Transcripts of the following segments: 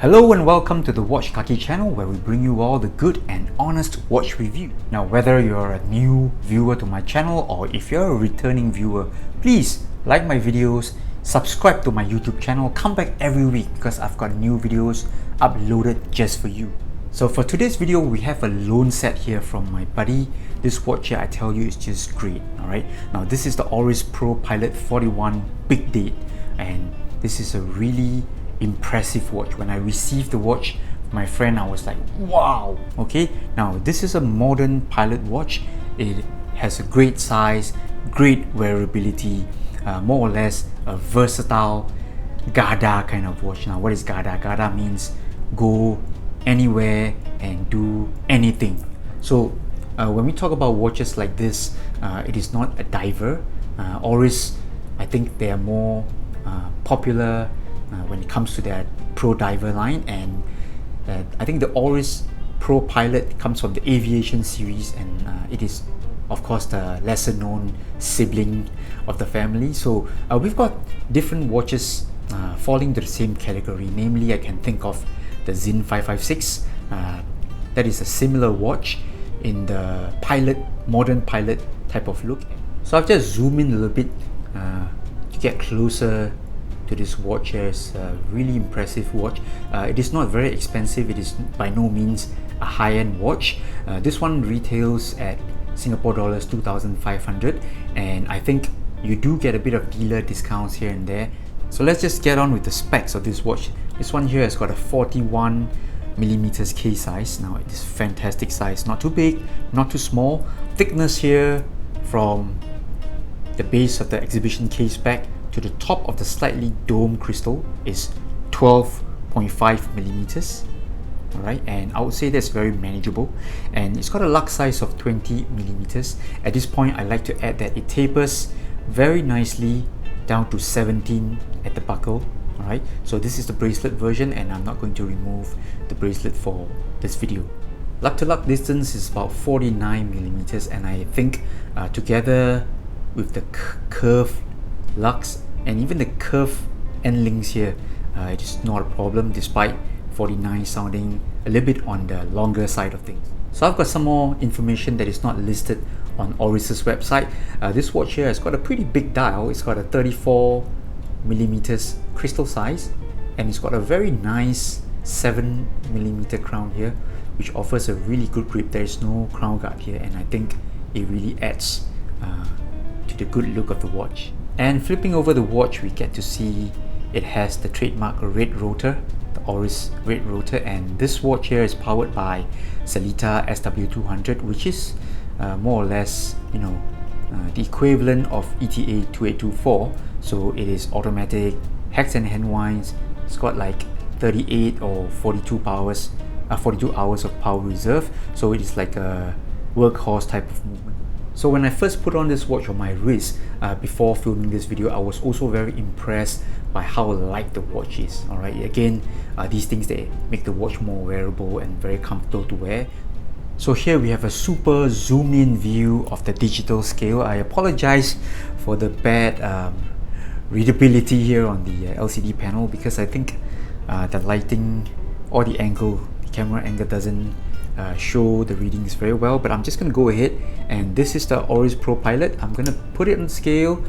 Hello and welcome to the Watch Kaki channel, where we bring you all the good and honest watch review. Now, whether you're a new viewer to my channel or if you're a returning viewer, please like my videos, subscribe to my YouTube channel, come back every week because I've got new videos uploaded just for you. So for today's video, we have a loan set here from my buddy. This watch here, I tell you, is just great. Alright, now this is the Oris ProPilot 41 Big Date, and this is a really impressive watch. When I received the watch from my friend, I was like, wow. Okay, now this is a modern pilot watch. It has a great size, great wearability, more or less a versatile Gada kind of watch. Now, what is Gada? Gada means go anywhere and do anything. So when we talk about watches like this, it is not a diver. Oris, I think they are more popular when it comes to their Pro Diver line, and I think the Oris ProPilot comes from the aviation series, and it is of course the lesser known sibling of the family. So we've got different watches falling to the same category. Namely, I can think of the Sinn 556. That is a similar watch in the pilot, modern pilot type of look. So I've just zoomed in a little bit to get closer to this watch. Here is a really impressive watch. It is not very expensive. It is by no means a high-end watch. This one retails at Singapore dollars 2,500, and I think you do get a bit of dealer discounts here and there. So let's just get on with the specs of this watch. This one here has got a 41mm case size. Now, it is fantastic size, not too big, not too small. Thickness here from the base of the exhibition case back to the top of the slightly domed crystal is 12.5mm. Alright, and I would say that's very manageable, and it's got a lug size of 20mm. At this point, I like to add that it tapers very nicely down to 17 at the buckle. Alright, so this is the bracelet version, and I'm not going to remove the bracelet for this video. Lug to lug distance is about 49mm, and I think together with the curved lugs and even the curved end links here, it is not a problem, despite 49 sounding a little bit on the longer side of things. So I've got some more information that is not listed on Oris's website. This watch here has got a pretty big dial. It's got a 34mm crystal size, and it's got a very nice 7mm crown here, which offers a really good grip. There is no crown guard here, and I think it really adds to the good look of the watch. And flipping over the watch, we get to see it has the trademark red rotor, the Oris red rotor, and this watch here is powered by Sellita SW200, which is more or less, the equivalent of ETA 2824. So it is automatic, hex and hand winds. It's got like 38 or 42 hours of power reserve. So it is like a workhorse type of movement. So when I first put on this watch on my wrist before filming this video, I was also very impressed by how light the watch is. Alright, again, these things that make the watch more wearable and very comfortable to wear. So here we have a super zoom in view of the digital scale. I apologize for the bad readability here on the LCD panel, because I think the lighting or the camera angle doesn't show the readings very well. But I'm just going to go ahead, and this is the Oris ProPilot. I'm going to put it on scale,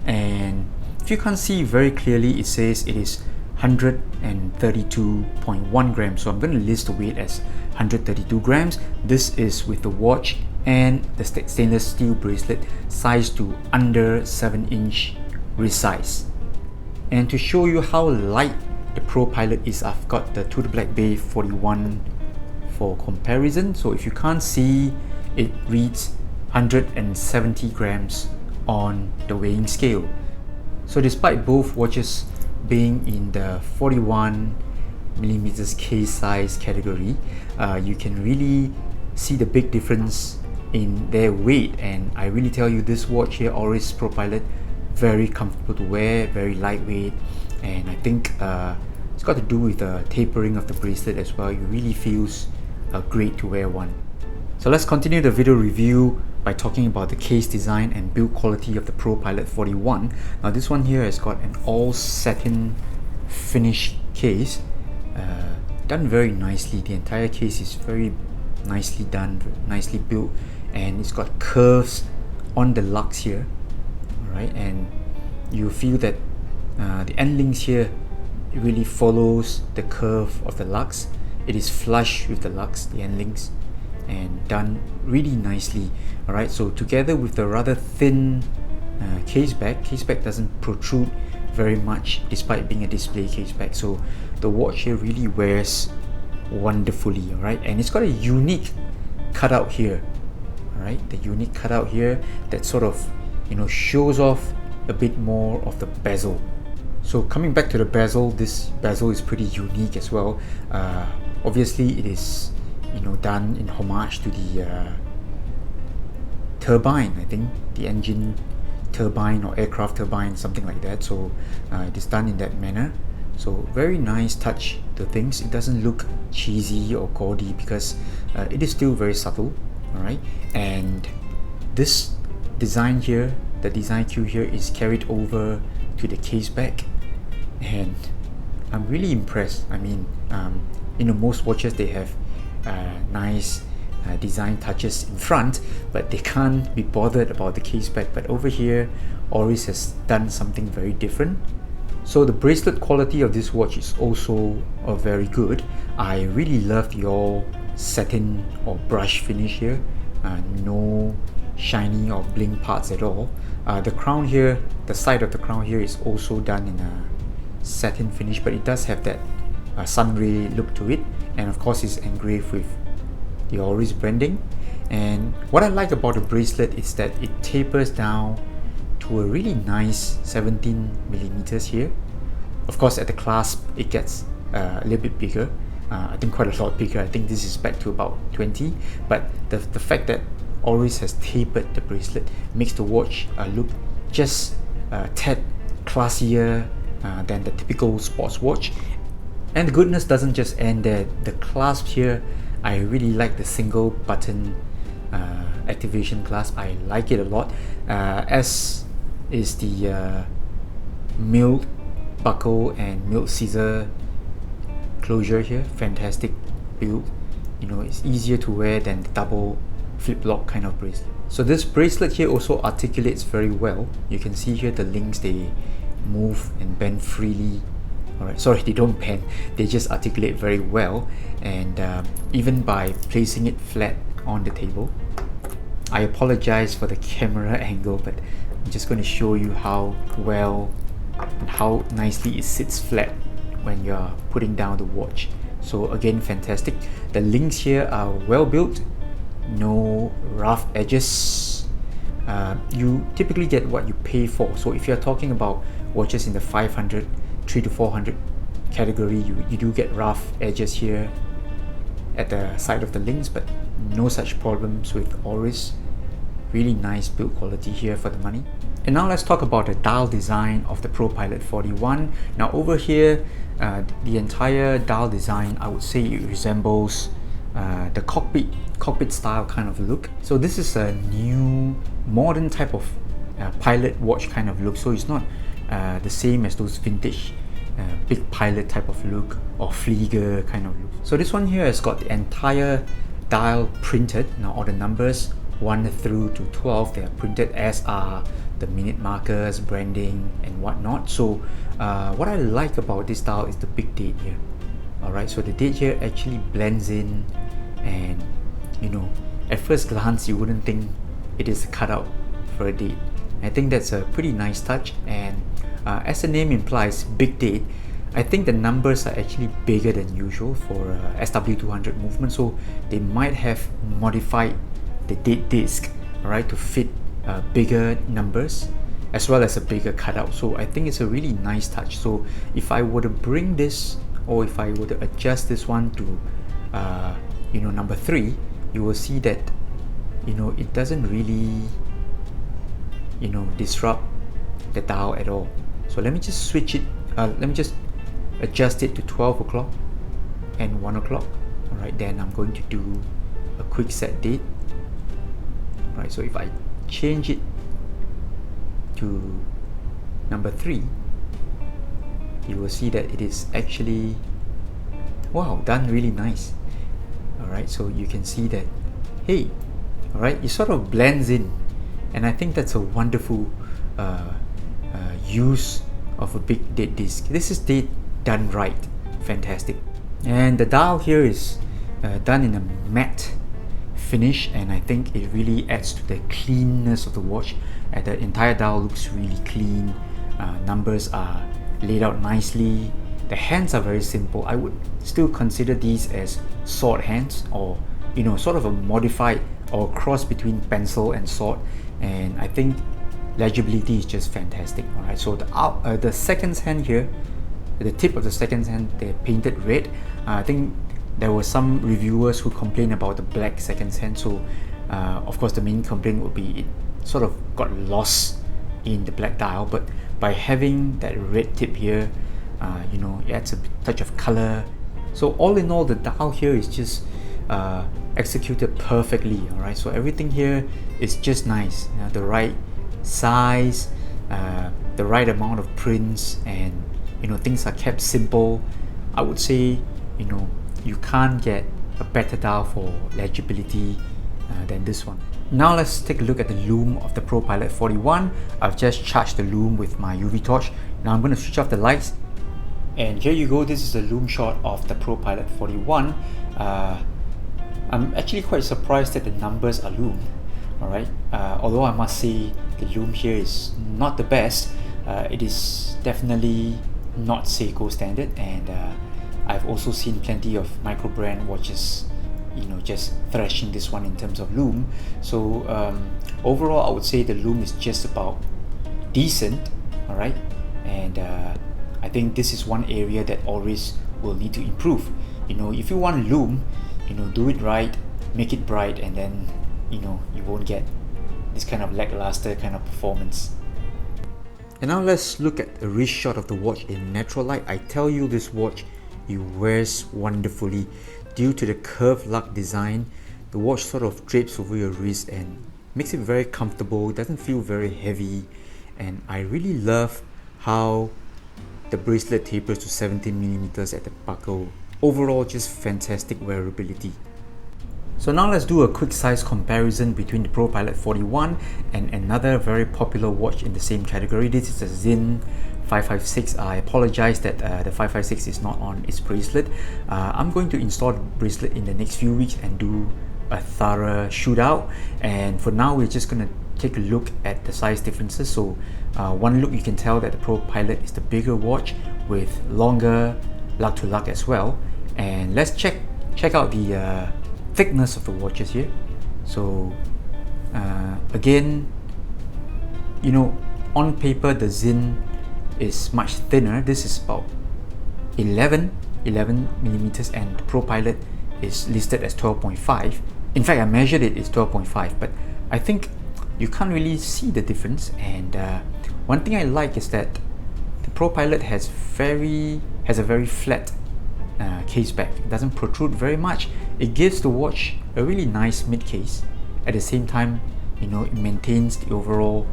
and if you can't see very clearly, it says it is 132.1 grams. So I'm going to list the weight as 132 grams. This is with the watch and the stainless steel bracelet sized to under 7-inch wrist size. And to show you how light the ProPilot is, I've got the To The Black Bay 41 for comparison. So if you can't see, it reads 170 grams on the weighing scale. So despite both watches being in the 41mm case size category, you can really see the big difference in their weight. And I really tell you, this watch here, Oris ProPilot, very comfortable to wear, very lightweight, and I think it's got to do with the tapering of the bracelet as well. It really feels great to wear one. So let's continue the video review by talking about the case design and build quality of the ProPilot 41. Now this one here has got an all satin finish case. done very nicely. The entire case is very nicely done, nicely built, and it's got curves on the lugs here, alright, and you feel that the end links here really follows the curve of the lugs. It is flush with the lugs, the end links, and done really nicely. Alright, so together with the rather thin case back doesn't protrude very much despite being a display case back, so the watch here really wears wonderfully. Alright, and it's got a unique cutout here, alright, the unique cutout here that sort of, you know, shows off a bit more of the bezel. So coming back to the bezel, this bezel is pretty unique as well. Obviously it is, you know, done in homage to the turbine, I think, the engine turbine or aircraft turbine, something like that. So it is done in that manner. So very nice touch to things. It doesn't look cheesy or gaudy because it is still very subtle. Alright, and this design here, the design cue here, is carried over to the case back, and I'm really impressed. I mean, you know, most watches they have nice design touches in front, but they can't be bothered about the case back. But over here, Oris has done something very different. So the bracelet quality of this watch is also very good. I really love the all satin or brush finish here. No shiny or bling parts at all. The crown here, the side of the crown here is also done in a satin finish, but it does have that sunray look to it, and of course it's engraved with the Oris branding. And what I like about the bracelet is that it tapers down to a really nice 17 millimeters here. Of course at the clasp it gets a little bit bigger, I think quite a lot bigger. I think this is back to about 20, but the fact that Oris has tapered the bracelet makes the watch look just a tad classier than the typical sports watch. And the goodness doesn't just end there. The clasp here, I really like the single button activation clasp. I like it a lot, as is the milled buckle and milled scissor closure here. Fantastic build. You know, it's easier to wear than the double flip-lock kind of bracelet. So this bracelet here also articulates very well. You can see here the links, they move and bend freely. Alright, sorry, they don't bend, they just articulate very well. And even by placing it flat on the table, I apologize for the camera angle, but I'm just going to show you how well and how nicely it sits flat when you're putting down the watch. So again, fantastic. The links here are well built, no rough edges. You typically get what you pay for. So if you're talking about watches in the 500, 300 to 400 category, you do get rough edges here at the side of the links, but no such problems with Oris. Really nice build quality here for the money. And now let's talk about the dial design of the ProPilot 41. Now over here, the entire dial design, I would say it resembles the cockpit style kind of look. So this is a new modern type of pilot watch kind of look. So it's not the same as those vintage big pilot type of look or Flieger kind of look. So this one here has got the entire dial printed. Now all the numbers 1 through to 12, they are printed, as are the minute markers, branding and whatnot. So what I like about this dial is the big date here. Alright, so the date here actually blends in, and you know, at first glance you wouldn't think it is a cutout for a date. I think that's a pretty nice touch, and as the name implies, big date, I think the numbers are actually bigger than usual for SW200 movement, so they might have modified the date disc, right, to fit bigger numbers as well as a bigger cutout. So I think it's a really nice touch. So if I were to bring this, or if I were to adjust this one to you know, number 3, you will see that, you know, it doesn't really, you know, disrupt the dial at all. So let me just switch it, let me just adjust it to 12 o'clock and 1 o'clock. Alright, then I'm going to do a quick set date. Right, so if I change it to number 3, you will see that it is actually wow, done really nice. Alright, so you can see that, hey, alright, it sort of blends in, and I think that's a wonderful use of a big dead disc. This is done right, fantastic. And the dial here is done in a matte finish, and I think it really adds to the cleanness of the watch. The entire dial looks really clean. Numbers are laid out nicely. The hands are very simple. I would still consider these as sword hands, or sort of a modified or cross between pencil and sword. And I think legibility is just fantastic. Alright, so the seconds hand here, the tip of the seconds hand, they're painted red. I think there were some reviewers who complained about the black seconds hand, so of course the main complaint would be it sort of got lost in the black dial, but by having that red tip here, it adds a touch of color. So all in all, the dial here is just executed perfectly. Alright, so everything here is just nice, the right size, the right amount of prints, and things are kept simple. I would say you can't get a better dial for legibility than this one. Now let's take a look at the lume of the ProPilot 41. I've just charged the lume with my UV torch. Now I'm going to switch off the lights, and here you go. This is the lume shot of the ProPilot 41. I'm actually quite surprised that the numbers are lume. Alright, although I must say the lume here is not the best. It is definitely not Seiko standard, and I've also seen plenty of micro brand watches just thrashing this one in terms of lume. So overall I would say the lume is just about decent. Alright, and I think this is one area that Oris will need to improve. If you want lume, do it right, make it bright, and then you won't get this kind of lackluster kind of performance. And now let's look at a wrist shot of the watch in natural light. I tell you, this watch, it wears wonderfully. Due to the curved lug design, the watch sort of drapes over your wrist and makes it very comfortable. It doesn't feel very heavy, and I really love how the bracelet tapers to 17mm at the buckle. Overall, just fantastic wearability. So now let's do a quick size comparison between the ProPilot 41 and another very popular watch in the same category. This is the Sinn 556. I apologize that the 556 is not on its bracelet. I'm going to install the bracelet in the next few weeks and do a thorough shootout, and for now we're just going to take a look at the size differences. So one look, you can tell that the ProPilot is the bigger watch with longer lug to lug as well. And let's check out the thickness of the watches here. So again, on paper the Sinn is much thinner. This is about 11mm, and the ProPilot is listed as 12.5. In fact, I measured it, it's 12.5, but I think you can't really see the difference. And one thing I like is that the ProPilot has a very flat case back. It doesn't protrude very much. It gives the watch a really nice mid case. At the same time, it maintains the overall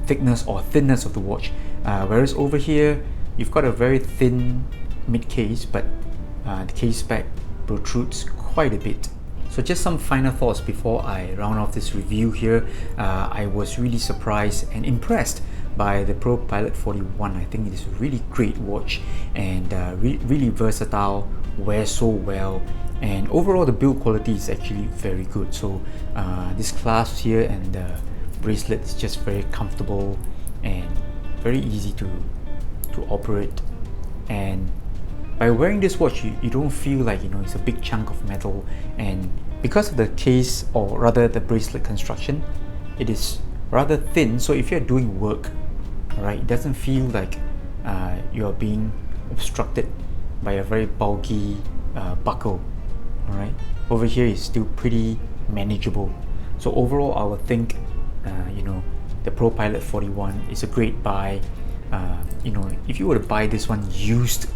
thickness or thinness of the watch. Whereas over here, you've got a very thin mid case, but the case back protrudes quite a bit. So just some final thoughts before I round off this review here. I was really surprised and impressed by the ProPilot 41. I think it is a really great watch, and really versatile, wears so well, and overall the build quality is actually very good. So this clasp here and the bracelet is just very comfortable and very easy to operate. And by wearing this watch, you don't feel like it's a big chunk of metal, and because of the case, or rather the bracelet construction, it is rather thin. So if you're doing work, right, it doesn't feel like you're being obstructed by a very bulky buckle. Alright, over here is still pretty manageable. So overall, I would think the ProPilot 41 is a great buy. If you were to buy this one used,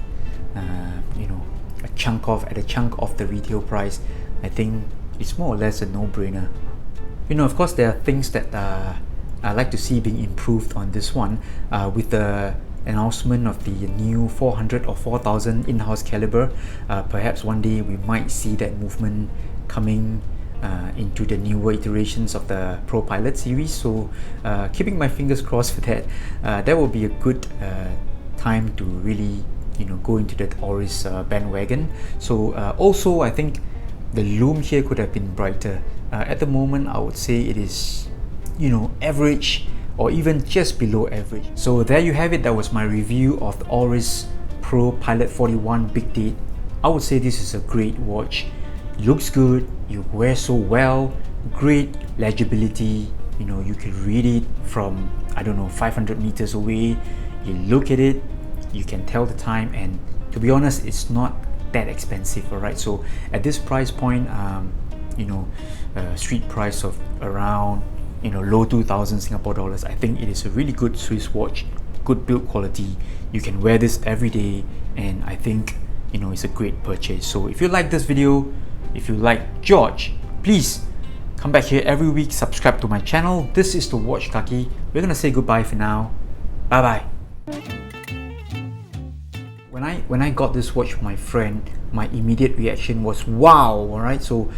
a chunk off the retail price, I think it's more or less a no-brainer. Of course, there are things that I like to see being improved on this one. With the announcement of the new 400 or 4000 in-house caliber, perhaps one day we might see that movement coming into the newer iterations of the ProPilot series. So keeping my fingers crossed for that. That will be a good time to really go into that Oris bandwagon. So also I think the lume here could have been brighter. At the moment I would say it is average or even just below average. So there you have it. That was my review of the Oris ProPilot 41 Big Date. I would say this is a great watch. Looks good, you wear so well, great legibility, you can read it from 500 meters away. You look at it, you can tell the time, and to be honest, it's not that expensive. Alright, so at this price point, street price of around low 2000 Singapore dollars, I think it is a really good Swiss watch, good build quality. You can wear this every day, and I think it's a great purchase. So if you like this video, if you like George, please come back here every week, subscribe to my channel. This is the Watch Kaki. We're gonna say goodbye for now. Bye bye. When I got this watch from my friend, my immediate reaction was wow. Alright, so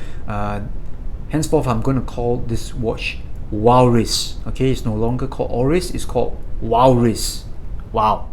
henceforth I'm gonna call this watch Walrus. Okay, it's no longer called Oris, it's called Walrus. Wow.